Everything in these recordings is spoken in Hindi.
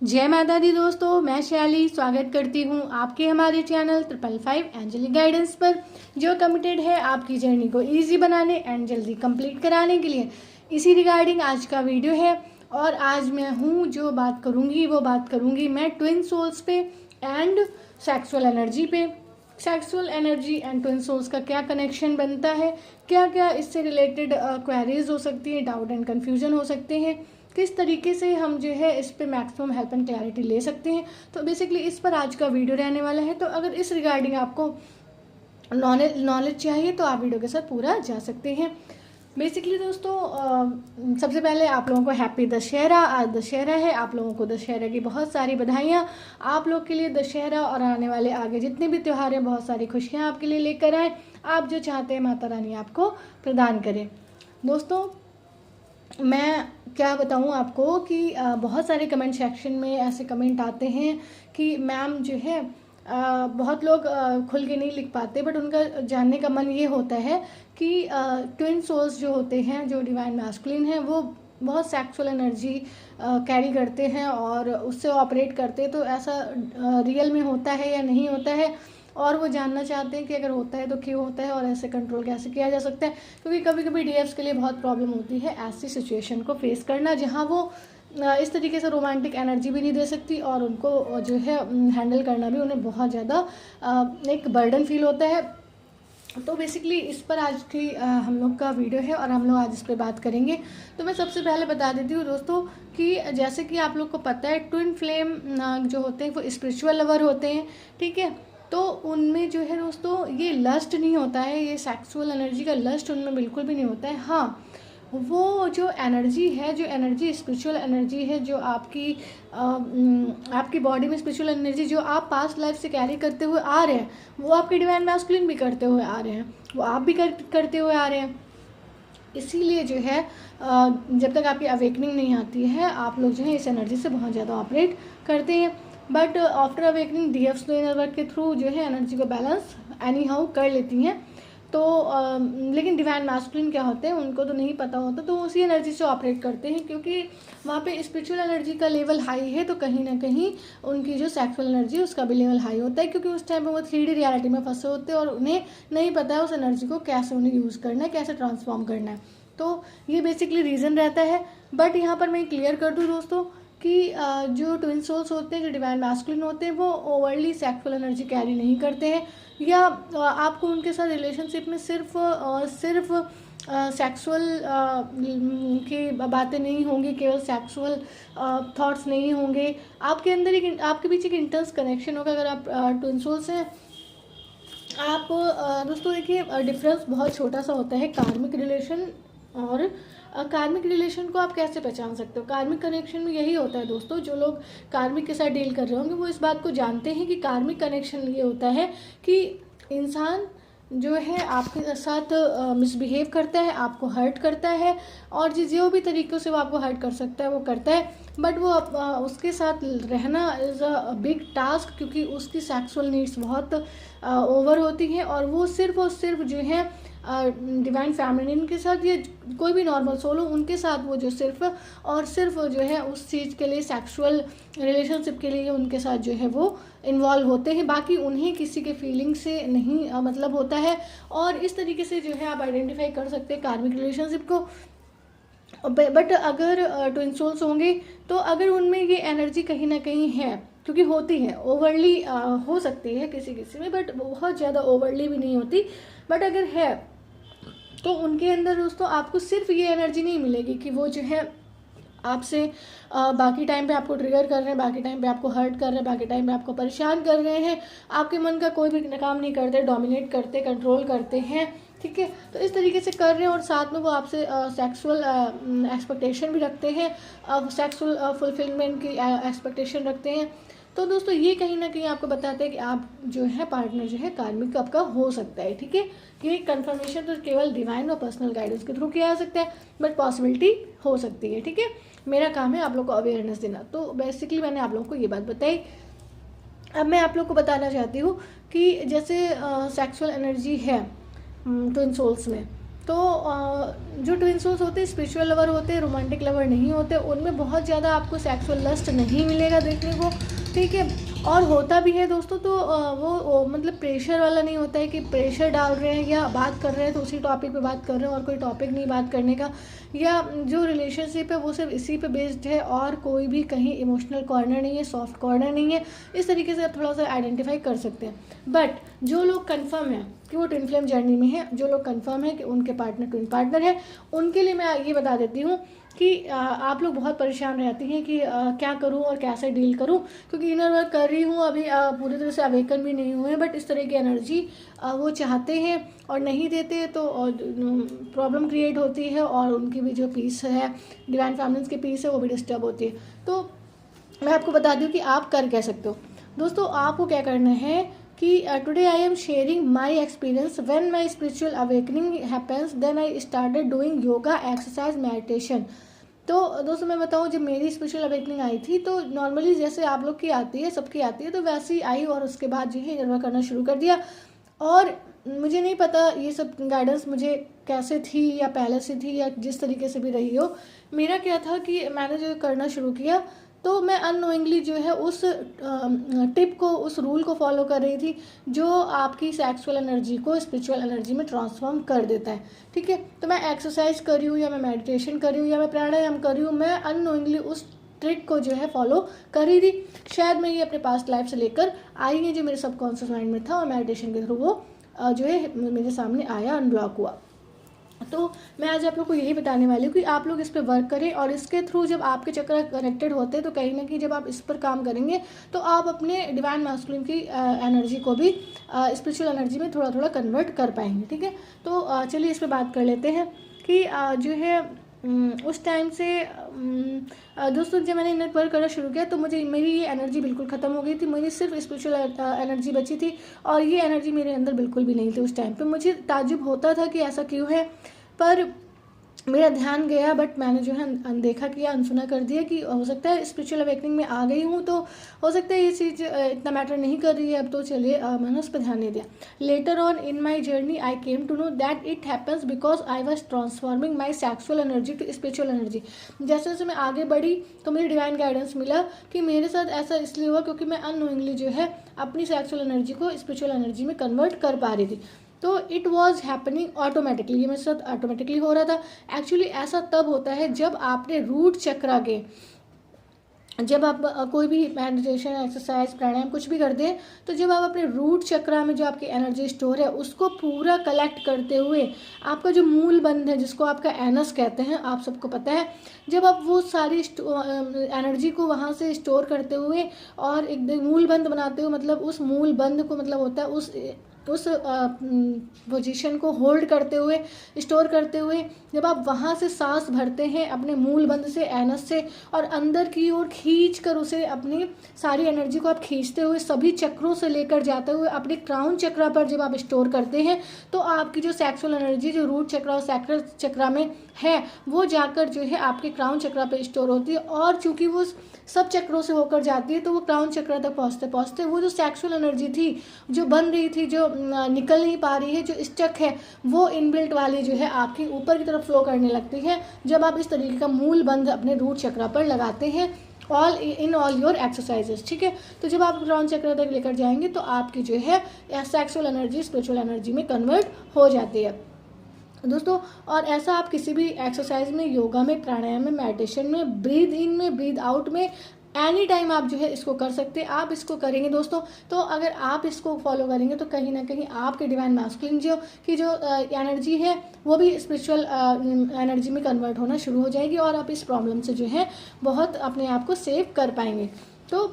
जय माता दी दोस्तों, मैं शैली स्वागत करती हूँ आपके हमारे चैनल 555 एंजलिक गाइडेंस पर, जो कमिटेड है आपकी जर्नी को इजी बनाने एंड जल्दी कंप्लीट कराने के लिए। इसी रिगार्डिंग आज का वीडियो है और आज मैं हूँ जो बात करूँगी मैं ट्विन सोल्स पे एंड सेक्सुअल एनर्जी पे। Sexual energy and twin souls का क्या कनेक्शन बनता है, क्या क्या इससे रिलेटेड क्वेरीज हो सकती हैं, डाउट एंड कन्फ्यूजन हो सकते हैं, किस तरीके से हम जो है इस पे मैक्सिमम हेल्प एंड क्लैरिटी ले सकते हैं। तो बेसिकली इस पर आज का वीडियो रहने वाला है। तो अगर इस रिगार्डिंग आपको नॉलेज चाहिए तो आप वीडियो के साथ पूरा जा सकते हैं। बेसिकली दोस्तों, सबसे पहले आप लोगों को हैप्पी दशहरा। आज दशहरा है, आप लोगों को दशहरा की बहुत सारी बधाइयाँ। आप लोग के लिए दशहरा और आने वाले आगे जितने भी त्यौहार हैं, बहुत सारी खुशियाँ आपके लिए लेकर आए। आप जो चाहते हैं माता रानी आपको प्रदान करें। दोस्तों, मैं क्या बताऊं आपको कि बहुत सारे कमेंट सेक्शन में ऐसे कमेंट आते हैं कि मैम जो है बहुत लोग खुल के नहीं लिख पाते, बट उनका जानने का मन ये होता है कि ट्विन सोल्स जो होते हैं, जो डिवाइन मैस्कुलिन हैं, वो बहुत सेक्सुअल एनर्जी कैरी करते हैं और उससे ऑपरेट करते हैं। तो ऐसा रियल में होता है या नहीं होता है, और वो जानना चाहते हैं कि अगर होता है तो क्यों होता है और ऐसे कंट्रोल कैसे किया जा सकता है। क्योंकि कभी कभी डीएफ्स के लिए बहुत प्रॉब्लम होती है ऐसी सिचुएशन को फेस करना, जहाँ वो इस तरीके से रोमांटिक एनर्जी भी नहीं दे सकती और उनको जो है हैंडल करना भी उन्हें बहुत ज़्यादा एक बर्डन फील होता है। तो बेसिकली इस पर आज की हम लोग का वीडियो है और हम लोग आज इस पर बात करेंगे। तो मैं सबसे पहले बता देती हूँ दोस्तों कि जैसे कि आप लोग को पता है, ट्विन फ्लेम जो होते हैं वो स्पिरिचुअल लवर होते हैं, ठीक है। तो उनमें जो है दोस्तों ये लस्ट नहीं होता है, ये सेक्सुअल एनर्जी का लस्ट उनमें बिल्कुल भी नहीं होता है। हाँ, वो जो एनर्जी है, जो एनर्जी स्पिरिचुअल एनर्जी है, जो आपकी बॉडी में स्पिरिचुअल एनर्जी जो आप पास्ट लाइफ से कैरी करते हुए आ रहे हैं, वो आपके डिवाइन मैस्कुलिन भी करते हुए आ रहे हैं, वो आप भी करते हुए आ रहे हैं। इसीलिए जो है जब तक आपकी अवेकनिंग नहीं आती है, आप लोग जो है इस एनर्जी से बहुत ज़्यादा ऑपरेट करते हैं। बट आफ्टर अवेकनिंग डीएफ्स तो इनर वर्क के थ्रू जो है एनर्जी को बैलेंस एनी हाउ कर लेती हैं। तो लेकिन डिवाइन मैस्कुलिन क्या होते हैं उनको तो नहीं पता होता, तो उसी एनर्जी से ऑपरेट करते हैं, क्योंकि वहाँ पे स्पिरिचुअल एनर्जी का लेवल हाई है। तो कहीं ना कहीं उनकी जो सेक्सुअल एनर्जी उसका भी लेवल हाई होता है, क्योंकि उस टाइम पे वो 3D रियलिटी में फंसे होते हैं और उन्हें नहीं पता है उस एनर्जी को कैसे उन्हें यूज़ करना है, कैसे ट्रांसफॉर्म करना है। तो ये बेसिकली रीज़न रहता है। बट यहाँ पर मैं क्लियर कर दूँ दोस्तों कि जो ट्विन सोल्स होते हैं, जो डिवाइन मैस्कुलिन होते हैं, वो ओवरली सेक्सुअल एनर्जी कैरी नहीं करते हैं, या आपको उनके साथ रिलेशनशिप में सिर्फ सेक्सुअल की बातें नहीं होंगी, केवल सेक्सुअल थॉट्स नहीं होंगे। आपके अंदर आपके बीच एक इंटेंस कनेक्शन होगा अगर आप ट्विन सोल्स हैं। आप दोस्तों देखिए, डिफरेंस बहुत छोटा सा होता है कार्मिक रिलेशन और कार्मिक रिलेशन को आप कैसे पहचान सकते हो। कार्मिक कनेक्शन में यही होता है दोस्तों, जो लोग कार्मिक के साथ डील कर रहे होंगे वो इस बात को जानते हैं कि कार्मिक कनेक्शन ये होता है कि इंसान जो है आपके साथ मिसबिहेव करता है, आपको हर्ट करता है, और जो भी तरीक़ों से वो आपको हर्ट कर सकता है वो करता है। बट वो उसके साथ रहना इज़ अ बिग टास्क, क्योंकि उसकी सेक्सुअल नीड्स बहुत ओवर होती हैं, और वो सिर्फ और सिर्फ जो है डिवाइन फेमिनिन के साथ या कोई भी नॉर्मल सोल हो उनके साथ वो जो सिर्फ और सिर्फ जो है उस चीज़ के लिए, सेक्सुअल रिलेशनशिप के लिए उनके साथ जो है वो इन्वॉल्व होते हैं। बाकी उन्हें किसी के फीलिंग से नहीं मतलब होता है। और इस तरीके से जो है आप आइडेंटिफाई कर सकते हैं कार्मिक रिलेशनशिप को। बट अगर ट्विन सोल्स होंगे तो अगर उनमें ये एनर्जी कहीं ना कहीं है, क्योंकि होती है ओवरली हो सकती है किसी किसी में, बट बहुत ज़्यादा ओवरली भी नहीं होती। बट अगर है तो उनके अंदर दोस्तों आपको सिर्फ ये एनर्जी नहीं मिलेगी कि वो जो है आपसे बाकी टाइम पे आपको ट्रिगर कर रहे हैं, बाकी टाइम पे आपको हर्ट कर रहे हैं, बाकी टाइम पे आपको परेशान कर रहे हैं, आपके मन का कोई भी काम नहीं करते, डोमिनेट करते, कंट्रोल करते हैं, ठीक है। तो इस तरीके से कर रहे हैं और साथ में वो आपसे सेक्सुअल एक्सपेक्टेशन भी रखते हैं, सेक्सुअल फुलफिलमेंट की एक्सपेक्टेशन रखते हैं। तो दोस्तों ये कहीं ना कहीं आपको बताते हैं कि आप जो है पार्टनर जो है कार्मिक आपका हो सकता है, ठीक है। ये कंफर्मेशन तो केवल डिवाइन और पर्सनल गाइडेंस के थ्रू किया जा सकता है, बट पॉसिबिलिटी हो सकती है, ठीक है। मेरा काम है आप लोग को अवेयरनेस देना। तो बेसिकली मैंने आप लोगों को ये बात बताई। अब मैं आप लोग को बताना चाहती हूँ कि जैसे सेक्सुअल एनर्जी है ट्विन सोल्स में, तो जो ट्विन सोल्स होते हैं स्पिरिचुअल लवर होते हैं, रोमांटिक लवर नहीं होते, उनमें बहुत ज़्यादा आपको सेक्सुअल लस्ट नहीं मिलेगा देखने को, ठीक है। और होता भी है दोस्तों तो वो मतलब प्रेशर वाला नहीं होता है कि प्रेशर डाल रहे हैं या बात कर रहे हैं तो उसी टॉपिक पे बात कर रहे हैं और कोई टॉपिक नहीं बात करने का, या जो रिलेशनशिप है वो सिर्फ इसी पे बेस्ड है और कोई भी कहीं इमोशनल कॉर्नर नहीं है, सॉफ्ट कॉर्नर नहीं है। इस तरीके से आप थोड़ा सा आइडेंटिफाई कर सकते हैं। बट जो लोग कंफर्म है कि वो ट्विन फ्लेम जर्नी में है, जो लोग कंफर्म है कि उनके पार्टनर ट्विन पार्टनर है, उनके लिए मैं ये बता देती हूँ कि आप लोग बहुत परेशान रहती हैं कि क्या करूं और कैसे डील करूं, क्योंकि इनर वर्क कर रही हूं अभी, पूरी तरह से अवेकन भी नहीं हुए हैं, बट इस तरह की एनर्जी वो चाहते हैं और नहीं देते तो प्रॉब्लम क्रिएट होती है और उनकी भी जो पीस है, डिवाइन फैमिलीज की पीस है, वो भी डिस्टर्ब होती है। तो मैं आपको बता दूँ कि आप कर कह सकते हो। दोस्तों आपको क्या करना है कि today I am sharing my experience when my spiritual awakening happens, then I started doing yoga, exercise, meditation. तो दोस्तों मैं बताऊं, जब मेरी स्पिरिचुअल अवेकनिंग आई थी तो नॉर्मली जैसे आप लोग की आती है, सबकी आती है, तो वैसे ही आई और उसके बाद जो है योगा करना शुरू कर दिया। और मुझे नहीं पता ये सब गाइडेंस मुझे कैसे थी या पहले से थी या जिस तरीके से भी रही हो, मेरा क्या था कि मैंने जो करना शुरू किया तो मैं अननोइंगली जो है उस टिप को, उस रूल को फॉलो कर रही थी जो आपकी सेक्सुअल एनर्जी को स्पिरिचुअल एनर्जी में ट्रांसफॉर्म कर देता है, ठीक है। तो मैं एक्सरसाइज कर रही हूँ या मैं मेडिटेशन कर रही हूँ या मैं प्राणायाम कर रही हूँ, मैं अननोइंगली उस ट्रिक को जो है फॉलो कर रही थी। शायद मैं ये अपने पास्ट लाइफ से लेकर आई है, जो मेरे सबकॉन्शियस माइंड में था और मेडिटेशन के थ्रू वो जो है मेरे सामने आया, अनब्लॉक हुआ। तो मैं आज आप लोग को यही बताने वाली हूँ कि आप लोग इस पर वर्क करें और इसके थ्रू जब आपके चक्र कनेक्टेड होते हैं तो कहीं ना कहीं जब आप इस पर काम करेंगे तो आप अपने डिवाइन मैस्कुलिन की एनर्जी को भी स्पिरिचुअल एनर्जी में थोड़ा थोड़ा कन्वर्ट कर पाएंगे, ठीक है। तो चलिए इस पर बात कर लेते हैं कि जो है उस टाइम से दोस्तों जब मैंने इनर वर्क करना शुरू किया तो मुझे मेरी ये एनर्जी बिल्कुल ख़त्म हो गई थी, मेरी सिर्फ स्पिरिचुअल एनर्जी बची थी और ये एनर्जी मेरे अंदर बिल्कुल भी नहीं थी उस टाइम पे। मुझे ताज्जुब होता था कि ऐसा क्यों है, पर मेरा ध्यान गया, बट मैंने जो है अनदेखा किया, अनसुना कर दिया कि हो सकता है स्पिरिचुअल अवेकनिंग में आ गई हूँ तो हो सकता है ये चीज़ इतना मैटर नहीं कर रही है अब, तो चलिए मैंने उस पर ध्यान नहीं दिया। Later on in my journey I came to know that it happens because I was transforming my sexual energy to spiritual energy. जैसे जैसे मैं आगे बढ़ी तो मुझे डिवाइन गाइडेंस मिला कि मेरे साथ ऐसा इसलिए हुआ क्योंकि मैं अननोइंगली जो है अपनी सेक्सुअल एनर्जी को स्पिरिचुअल एनर्जी में कन्वर्ट कर पा रही थी। तो इट वॉज हैपनिंग ऑटोमेटिकली, ये मेरे साथ ऑटोमेटिकली हो रहा था। एक्चुअली ऐसा तब होता है जब आपने रूट चक्रा के, जब आप कोई भी मेडिटेशन, एक्सरसाइज, प्राणायाम कुछ भी करते हैं तो जब आप अपने रूट चक्रा में जो आपकी एनर्जी स्टोर है उसको पूरा कलेक्ट करते हुए, आपका जो मूल बंध है जिसको आपका एनस कहते हैं, आप सबको पता है, जब आप वो सारी एनर्जी को वहाँ से स्टोर करते हुए और एक मूल बंध बनाते हो, मतलब उस मूल बंध को मतलब होता है उस पोजीशन को होल्ड करते हुए, स्टोर करते हुए जब आप वहाँ से सांस भरते हैं अपने मूल बंध से, एनस से, और अंदर की ओर खींच कर उसे अपनी सारी एनर्जी को आप खींचते हुए सभी चक्रों से लेकर जाते हुए अपने क्राउन चक्रा पर जब आप स्टोर करते हैं तो आपकी जो सेक्सुअल एनर्जी जो रूट चक्रा और सैक्रल चक्रा में है वो जाकर जो है आपके क्राउन चक्रा पर स्टोर होती है। और चूंकि वो सब चक्रों से होकर जाती है तो वो क्राउन चक्रा तक पहुँचते पहुँचते वो जो सेक्सुअल एनर्जी थी जो बन रही थी, जो निकल नहीं पा रही है, जो स्टक है, वो इनबिल्ट वाली जो है आपकी ऊपर की तरफ फ्लो करने लगती है जब आप इस तरीके का मूल बंध अपने रूट चक्रा पर लगाते हैं ऑल योर एक्सरसाइजेस, ठीक है। तो जब आप क्राउन चक्र तक लेकर जाएंगे तो आपकी जो है सेक्सुअल एनर्जी स्पिरिचुअल एनर्जी में कन्वर्ट हो जाती है दोस्तों। और ऐसा आप किसी भी एक्सरसाइज में, योगा में, प्राणायाम में, मेडिटेशन में, ब्रीद इन में, ब्रीद आउट में, एनी टाइम आप जो है इसको कर सकते हैं। आप इसको करेंगे दोस्तों तो अगर आप इसको फॉलो करेंगे तो कहीं ना कहीं आपके डिवाइन मैस्कुलिन जो एनर्जी है वो भी स्पिरिचुअल एनर्जी में कन्वर्ट होना शुरू हो जाएगी और आप इस प्रॉब्लम से जो है बहुत अपने आप को सेव कर पाएंगे। तो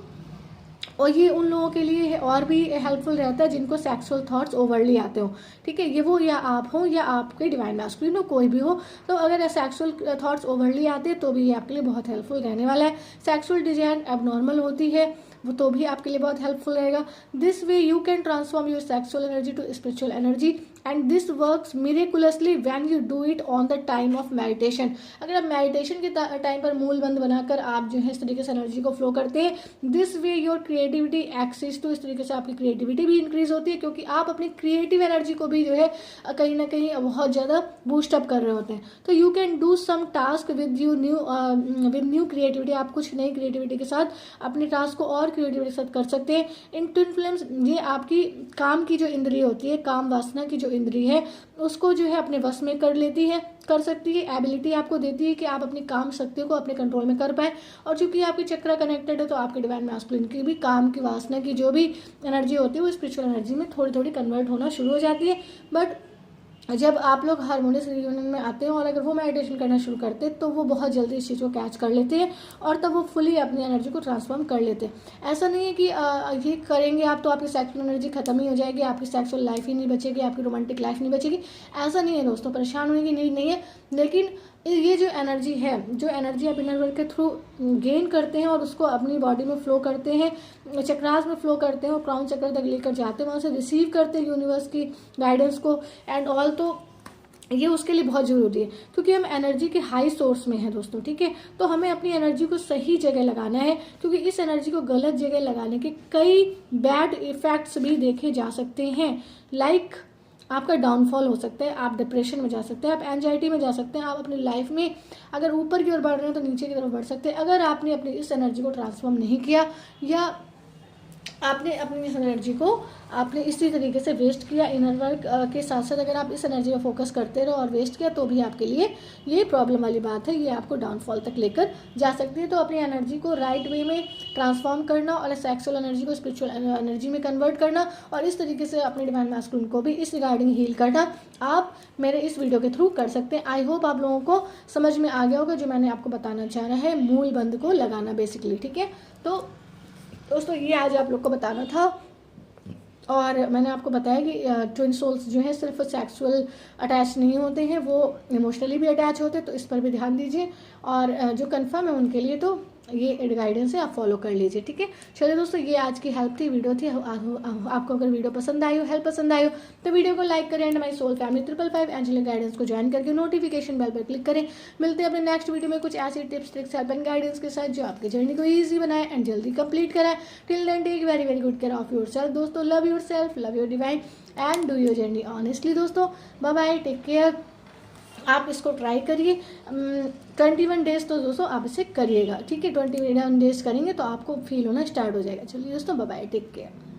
और ये उन लोगों के लिए और भी हेल्पफुल रहता है जिनको सेक्सुअल थॉट्स ओवरली आते हो, ठीक है। ये वो या आप हो या आपके डिवाइन मैस्कुलिन हो, कोई भी हो, तो अगर सेक्सुअल थॉट्स ओवरली आते हैं तो भी ये आपके लिए बहुत हेल्पफुल रहने वाला है। सेक्सुअल डिजायर एबनॉर्मल होती है वो तो भी आपके लिए बहुत हेल्पफुल रहेगा। This way you can transform your sexual energy to spiritual energy and this works miraculously when you do it on the time of meditation. अगर आप मेडिटेशन के टाइम पर मूल बंद बनाकर आप जो है इस तरीके से एनर्जी को फ्लो करते हैं, this way your creativity axis, तो इस तरीके से आपकी क्रिएटिविटी भी इंक्रीज होती है, क्योंकि आप अपनी क्रिएटिव एनर्जी को भी जो है कहीं ना कहीं बहुत ज़्यादा बूस्टअप कर रहे होते हैं। तो you can do some task with new creativity. आप कुछ नई क्रिएटिविटी के साथ अपने टास्क को और क्रिएटिविटी के साथ कर सकते हैं। इन ट्विन फ्लेम्स ये आपकी काम की जो इंद्रिय होती है, काम वासना की जो इंद्रिय है, उसको जो है अपने वश में कर सकती है। एबिलिटी आपको देती है कि आप अपनी काम शक्तियों को अपने कंट्रोल में कर पाए। और चूंकि आपकी चक्र कनेक्टेड है, तो आपके डिवाइन मैस्कुलिन की भी काम की वासना की जो भी एनर्जी होती है वो स्पिरिचुअल एनर्जी में थोड़ी थोड़ी कन्वर्ट होना शुरू हो जाती है। बट जब आप लोग हार्मोनियस रियूनियन में आते हैं और अगर वो मेडिटेशन करना शुरू करते हैं, तो वो बहुत जल्दी इस चीज़ को कैच कर लेते हैं और तब वो फुली अपनी एनर्जी को ट्रांसफॉर्म कर लेते हैं। ऐसा नहीं है कि ये करेंगे आप तो आपकी सेक्सुअल एनर्जी खत्म ही हो जाएगी, आपकी सेक्सुअल लाइफ ही नहीं बचेगी, आपकी रोमांटिक लाइफ नहीं बचेगी। ऐसा नहीं है दोस्तों, परेशान होने की नीड नहीं है। लेकिन ये जो एनर्जी है, जो एनर्जी आप इनर वर्क के थ्रू गेन करते हैं और उसको अपनी बॉडी में फ्लो करते हैं, चक्रास में फ्लो करते हैं और क्राउन चक्र तक लेकर जाते हैं, वहाँ से रिसीव करते हैं यूनिवर्स की गाइडेंस को एंड ऑल, तो ये उसके लिए बहुत ज़रूरी है, क्योंकि हम एनर्जी के हाई सोर्स में हैं दोस्तों, ठीक है। तो हमें अपनी एनर्जी को सही जगह लगाना है, क्योंकि इस एनर्जी को गलत जगह लगाने के कई बैड इफेक्ट्स भी देखे जा सकते हैं। लाइक आपका डाउनफॉल हो सकता है, आप डिप्रेशन में जा सकते हैं, आप एंजाइटी में जा सकते हैं, आप अपनी लाइफ में अगर ऊपर की ओर बढ़ रहे हैं तो नीचे की तरफ बढ़ सकते हैं, अगर आपने अपनी इस एनर्जी को ट्रांसफॉर्म नहीं किया या आपने अपनी इस एनर्जी को आपने इसी तरीके से वेस्ट किया। इनर वर्क के साथ साथ अगर आप इस एनर्जी पर फोकस करते रहो और वेस्ट किया, तो भी आपके लिए ये प्रॉब्लम वाली बात है, ये आपको डाउनफॉल तक लेकर जा सकती है। तो अपनी एनर्जी को राइट वे में ट्रांसफॉर्म करना और सेक्सुअल एनर्जी को स्पिरिचुअल एनर्जी में कन्वर्ट करना और इस तरीके से अपने डिवाइन मैस्कुलिन को भी इस रिगार्डिंग हील करना आप मेरे इस वीडियो के थ्रू कर सकते हैं। आई होप आप लोगों को समझ में आ गया होगा जो मैंने आपको बताना चाह रहा है, मूल बंद को लगाना बेसिकली, ठीक है। तो दोस्तों ये आज आप लोग को बताना था और मैंने आपको बताया कि ट्विन सोल्स जो है सिर्फ सेक्सुअल अटैच नहीं होते हैं, वो इमोशनली भी अटैच होते हैं, तो इस पर भी ध्यान दीजिए। और जो कंफर्म है उनके लिए तो ये गाइडेंस है, आप फॉलो कर लीजिए, ठीक है। चलिए दोस्तों, ये आज की हेल्प थी, वीडियो थी। आपको अगर वीडियो पसंद आई हो, हेल्प पसंद आई हो, तो वीडियो को लाइक करें and my soul family 555 angelic guidance को ज्वाइन करके नोटिफिकेशन बेल पर क्लिक करें। मिलते हैं अपने नेक्स्ट वीडियो में कुछ ऐसी tips tricks help and guidance के साथ जो आपकी जर्नी को ईजी बनाए एंड जल्दी कंप्लीट कराए। Till then take very very good care of yourself दोस्तों। Love yourself, love your divine and do your journey honestly दोस्तों। Bye bye, take care. आप इसको ट्राई करिए 21 डेज, तो दोस्तों आप इसे करिएगा, ठीक है। 21 डेज करेंगे तो आपको फील होना स्टार्ट हो जाएगा। चलिए दोस्तों, बाय बाय, टेक केयर।